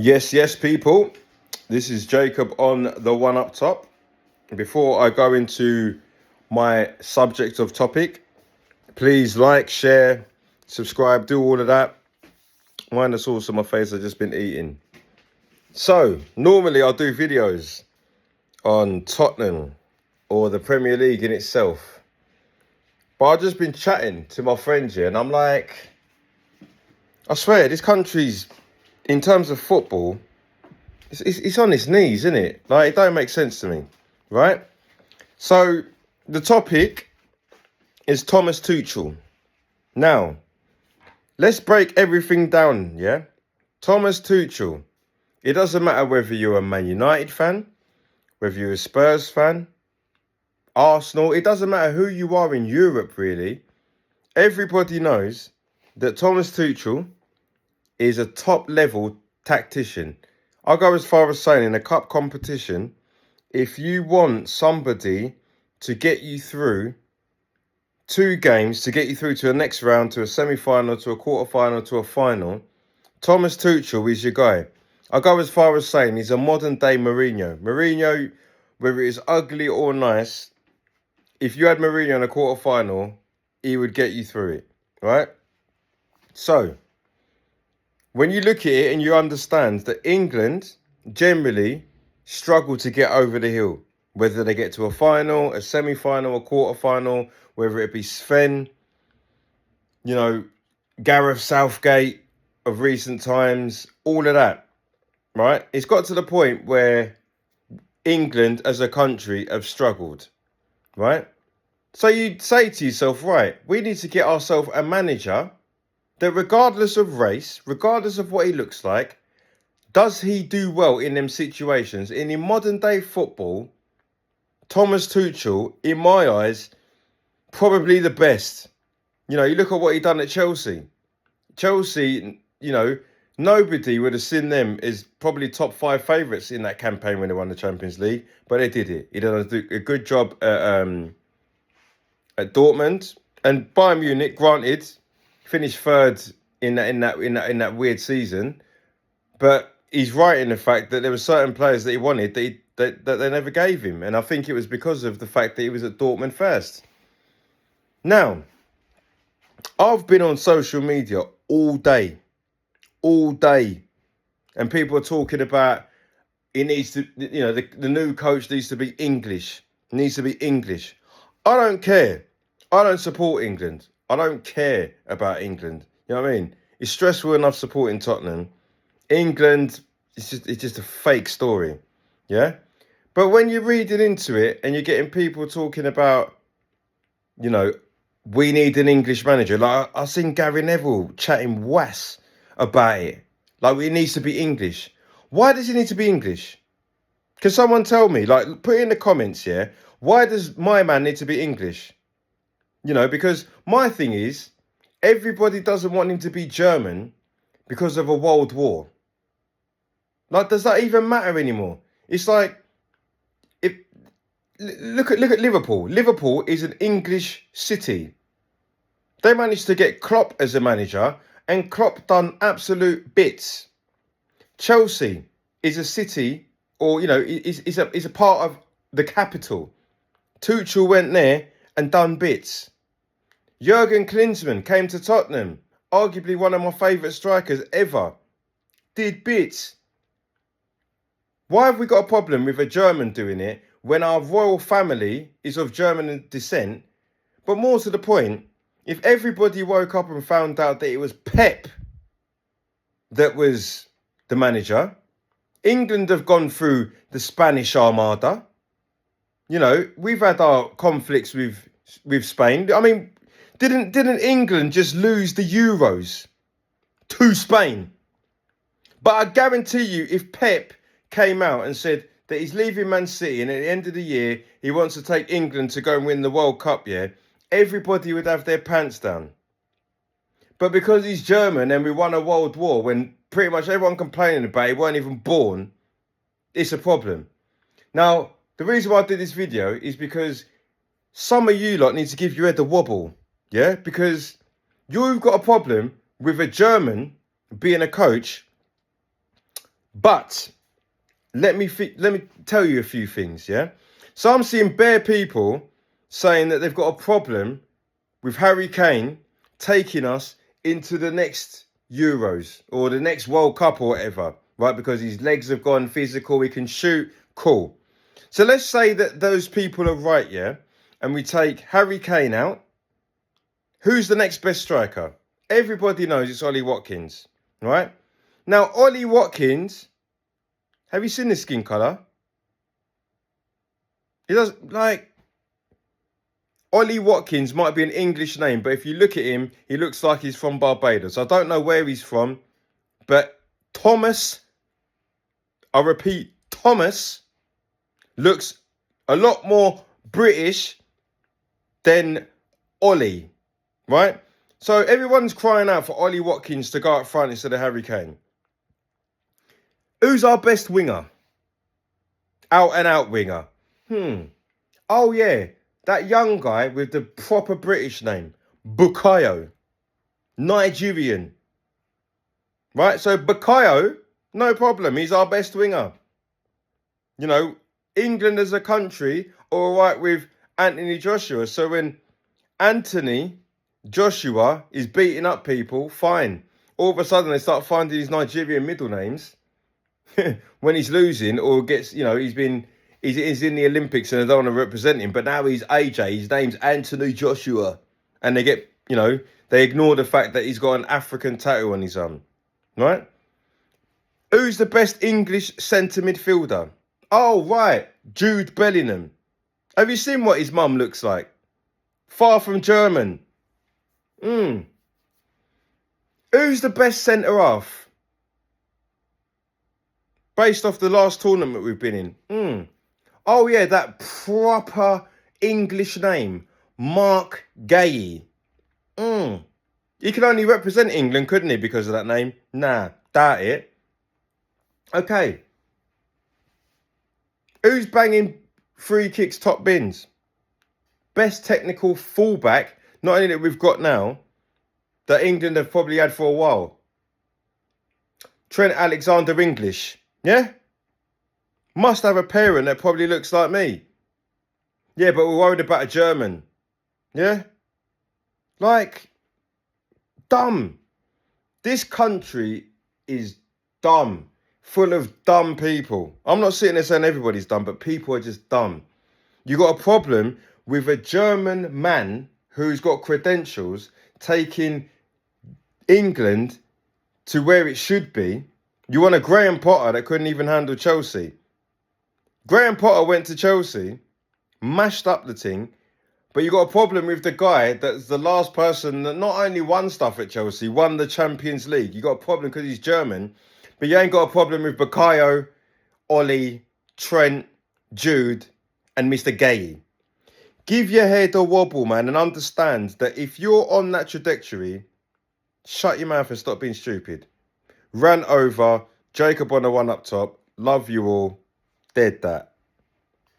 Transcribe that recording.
Yes, people. This is Jacob on the one up top. Before I go into my subject of topic, please like, share, subscribe, do all of that. Mind the sauce on my face, I've just been eating. So, normally I'll do videos on Tottenham or the Premier League in itself. But I've just been chatting to my friends here and I'm like, I swear, this country's, in terms of football, it's on its knees, isn't it? Like, it don't make sense to me, right? So, the topic is Thomas Tuchel. Now, let's break everything down, yeah? Thomas Tuchel. It doesn't matter whether you're a Man United fan, whether you're a Spurs fan, Arsenal. It doesn't matter who you are in Europe, really. Everybody knows that Thomas Tuchel is a top-level tactician. I'll go as far as saying in a cup competition, if you want somebody to get you through 2 games, to get you through to a next round, to a semi-final, to a quarter-final, to a final, Thomas Tuchel is your guy. I'll go as far as saying he's a modern-day Mourinho. Mourinho, whether it's ugly or nice, if you had Mourinho in a quarter-final, he would get you through it, right? So, when you look at it and you understand that England generally struggle to get over the hill, whether they get to a final, a semi-final, a quarter-final, whether it be Sven, Gareth Southgate of recent times, all of that, right? It's got to the point where England as a country have struggled, right? So you'd say to yourself, right, we need to get ourselves a manager that regardless of race, regardless of what he looks like, does he do well in them situations? And in modern day football, Thomas Tuchel, in my eyes, probably the best. You look at what he done at Chelsea. Chelsea, nobody would have seen them as probably top 5 favourites in that campaign when they won the Champions League, but they did it. He did a good job at Dortmund, and Bayern Munich, granted, finished third in that weird season, but he's right in the fact that there were certain players that he wanted that they never gave him, and I think it was because of the fact that he was at Dortmund first. Now, I've been on social media all day, and people are talking about it needs to, the new coach needs to be English, I don't care. I don't support England. I don't care about England. You know what I mean? It's stressful enough supporting Tottenham. England, it's just a fake story. Yeah? But when you're reading into it and you're getting people talking about, we need an English manager. Like, I've seen Gary Neville chatting wass about it. Like, it needs to be English. Why does it need to be English? Can someone tell me? Like, put it in the comments, yeah? Why does my man need to be English? Because my thing is, everybody doesn't want him to be German because of a world war. Like, does that even matter anymore? It's like, look at Liverpool. Liverpool is an English city. They managed to get Klopp as a manager, and Klopp done absolute bits. Chelsea is a city, or is a part of the capital. Tuchel went there and done bits. Jurgen Klinsmann came to Tottenham, arguably one of my favourite strikers ever. Did bits. Why have we got a problem with a German doing it when our royal family is of German descent? But more to the point, if everybody woke up and found out that it was Pep that was the manager, England have gone through the Spanish Armada. We've had our conflicts with Spain. I mean, didn't England just lose the Euros to Spain? But I guarantee you, if Pep came out and said that he's leaving Man City and at the end of the year he wants to take England to go and win the World Cup, yeah, everybody would have their pants down. But because he's German and we won a world war when pretty much everyone complaining about it weren't even born, it's a problem. Now, the reason why I did this video is because some of you lot need to give your head a wobble, yeah? Because you've got a problem with a German being a coach But let me tell you a few things, yeah? So I'm seeing bare people saying that they've got a problem with Harry Kane taking us into the next Euros or the next World Cup or whatever, right? Because his legs have gone physical, he can shoot, cool. So let's say that those people are right, yeah? And we take Harry Kane out. Who's the next best striker? Everybody knows it's Ollie Watkins, right? Now, Ollie Watkins, have you seen his skin colour? He does, like, Ollie Watkins might be an English name, but if you look at him, he looks like he's from Barbados. I don't know where he's from, but Thomas, I repeat, Thomas looks a lot more British than Ollie, right? So everyone's crying out for Ollie Watkins to go up front instead of Harry Kane. Who's our best winger? Out and out winger. Oh yeah, that young guy with the proper British name, Bukayo, Nigerian. Right, so Bukayo, no problem. He's our best winger. You know, England as a country, all right with Anthony Joshua. So when Anthony Joshua is beating up people, fine. All of a sudden they start finding these Nigerian middle names when he's losing or gets, you know, he's in the Olympics and they don't want to represent him. But now he's AJ, his name's Anthony Joshua. And they get, you know, they ignore the fact that he's got an African tattoo on his arm. Right? Who's the best English centre midfielder? Oh, right. Jude Bellingham. Have you seen what his mum looks like? Far from German. Who's the best centre-half? Based off the last tournament we've been in. Oh, yeah, that proper English name. Mark Gay. He could only represent England, couldn't he, because of that name? Nah, doubt it. Okay. Who's banging free kicks, top bins? Best technical fullback, not only that we've got now, that England have probably had for a while. Trent Alexander-English. Yeah? Must have a parent that probably looks like me. Yeah, but we're worried about a German. Yeah? Like, dumb. This country is dumb. Full of dumb people. I'm not sitting there saying everybody's dumb, but people are just dumb. You got a problem with a German man who's got credentials taking England to where it should be. You want a Graham Potter that couldn't even handle Chelsea. Graham Potter went to Chelsea, mashed up the thing, but you got a problem with the guy that's the last person that not only won stuff at Chelsea, won the Champions League. You got a problem because he's German, but you ain't got a problem with Bukayo, Ollie, Trent, Jude, and Mr. Gay. Give your head a wobble, man, and understand that if you're on that trajectory, shut your mouth and stop being stupid. Rant over. Jacob on the one up top. Love you all. Dead that.